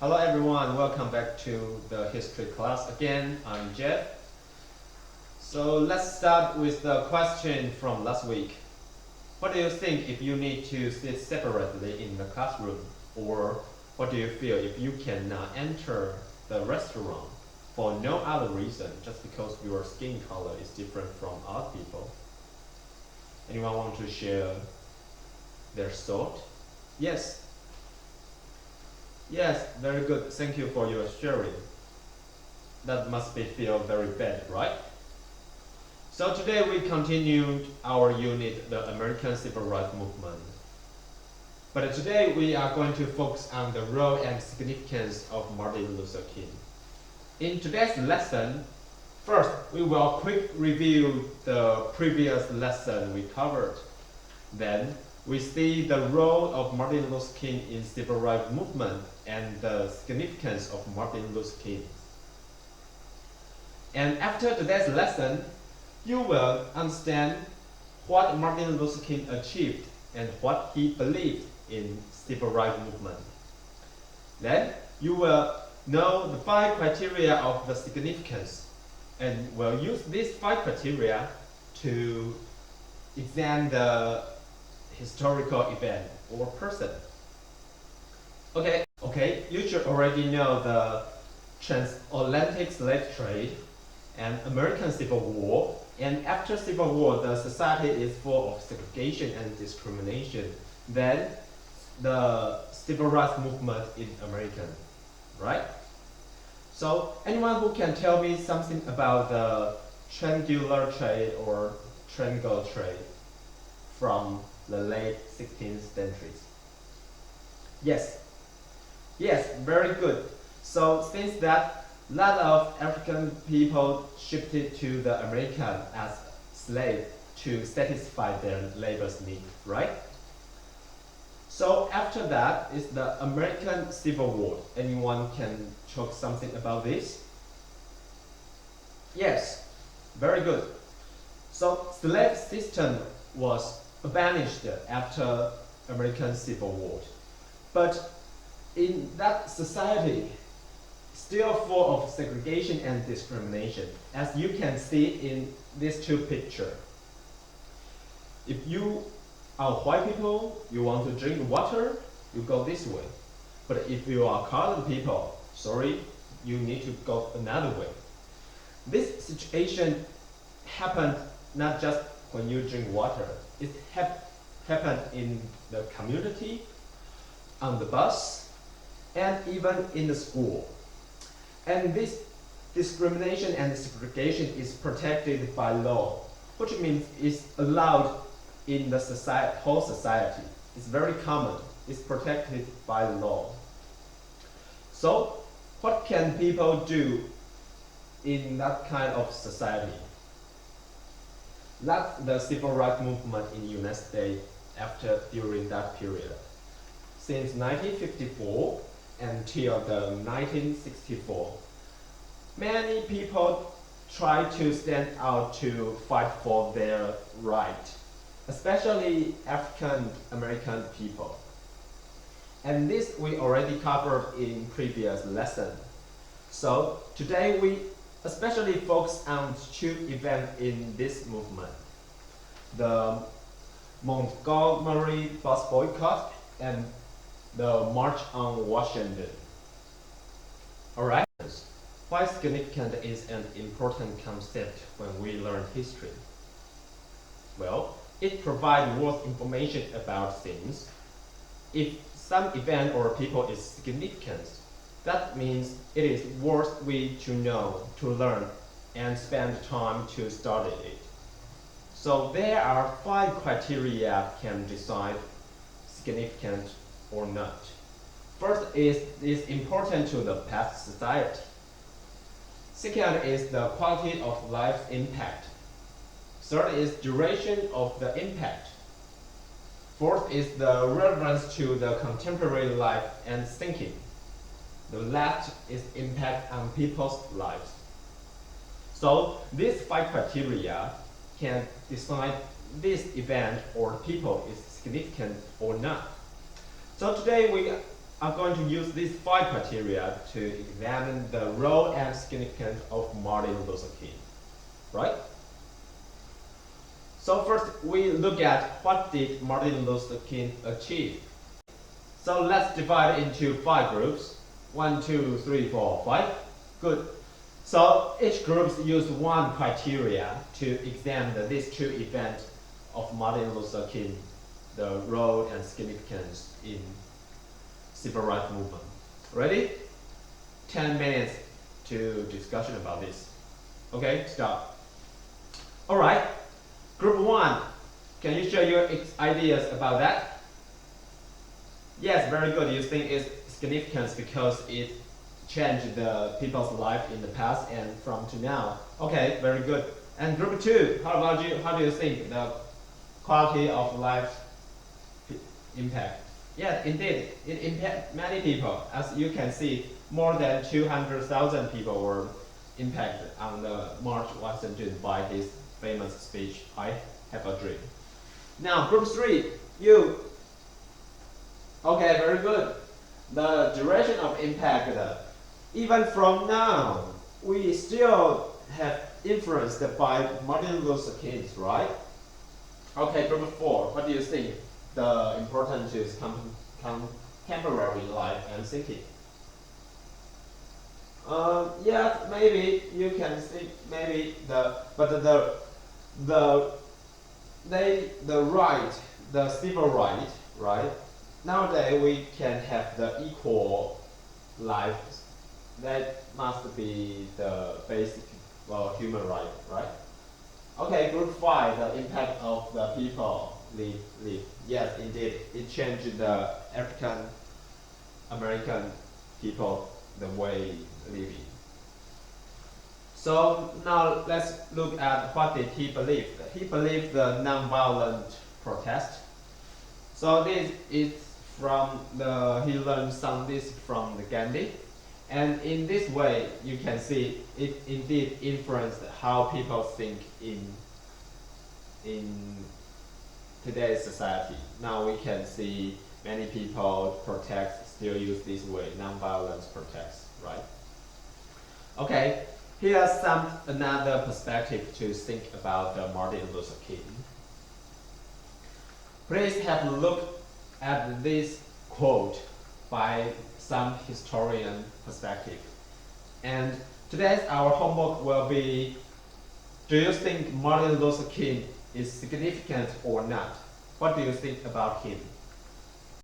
Hello everyone, welcome back to the history class again. I'm Jeff. So let's start with the question from last week. What do you think if you need to sit separately in the classroom? Or what do you feel if you cannot enter the restaurant for no other reason, just because your skin color is different from other people? Anyone want to share their thought? Yes. Yes, very good. Thank you for your sharing. That must feel very bad, right? So today we continued our unit, the American Civil Rights Movement. But today we are going to focus on the role and significance of Martin Luther King. In today's lesson, first we will quick review the previous lesson we covered. Then we see the role of Martin Luther King in civil rights movement and the significance of Martin Luther King. And after today's lesson, you will understand what Martin Luther King achieved and what he believed in civil rights movement. Then you will know the 5 criteria of the significance and will use these 5 criteria to examine the historical event or person. Okay, you should already know the transatlantic slave trade and American Civil War. And after Civil War, the society is full of segregation and discrimination. Then the civil rights movement in America, right? So anyone who can tell me something about the triangular trade or triangle trade from the late 16th centuries? Yes, very good. So since that, a lot of African people shifted to the American as slaves to satisfy their labor's need, right? So after that is the American Civil War. Anyone can talk something about this? Yes, very good. So slave system was abolished after American Civil War. But in that society, still full of segregation and discrimination, as you can see in these 2 pictures. If you are white people, you want to drink water, you go this way. But if you are colored people, sorry, you need to go another way. This situation happened not just when you drink water. It happened in the community, on the bus, and even in the school. And this discrimination and segregation is protected by law, which means it's allowed in the whole society. It's very common. It's protected by law. So what can people do in that kind of society? That's the civil rights movement in the United States during that period. Since 1954 until the 1964, many people try to stand out to fight for their right, especially African American people. And this we already covered in previous lesson. So today we especially focus on 2 events in this movement: the Montgomery bus boycott and the March on Washington. Alright, why significant is an important concept when we learn history? Well, it provides worth information about things. If some event or people is significant, that means it is worth we to know, to learn, and spend time to study it. So there are 5 criteria can decide significant or not. First is important to the past society. Second is the quality of life's impact. Third is duration of the impact. Fourth is the relevance to the contemporary life and thinking. The last is impact on people's lives. So these 5 criteria can decide this event or people is significant or not. So today we are going to use these 5 criteria to examine the role and significance of Martin Luther King, right? So first, we look at what did Martin Luther King achieve. So let's divide it into 5 groups. 1, 2, 3, 4, 5. Good. So each group used one criteria to examine these 2 events of Martin Luther King, the role and significance in civil rights movement. Ready? 10 minutes to discussion about this. Okay, start. All right. Group 1, can you share your ideas about that? Yes, very good. You think it's significant because it changed the people's life in the past and from to now. Okay, very good. And group 2, how about you? How do you think the quality of life impact? Yes, indeed, it impacts many people. As you can see, more than 200,000 people were impacted on the March Washington by his famous speech, I Have a Dream. Now, group 3, you. Okay, very good. The duration of impact, even from now, we still have influenced by Martin Luther King, right? Okay, group 4, what do you think? The importance is contemporary life and thinking. Yeah, maybe you can see maybe the right, the civil right, right? Nowadays we can have the equal life. That must be the basic human right, right? Okay, group 5, the impact of the people live. Yes, indeed, it changed the African American people the way living. So now let's look at what did he believe. He believed the nonviolent protest. So this is from he learned some this from the Gandhi. And in this way, you can see it indeed influenced how people think in today's society. Now we can see many people still use this way, nonviolence protest, right? Okay, here's another perspective to think about Martin Luther King. Please have a look at this quote by some historian perspective. And today's our homework will be, do you think Martin Luther King is significant or not? What do you think about him?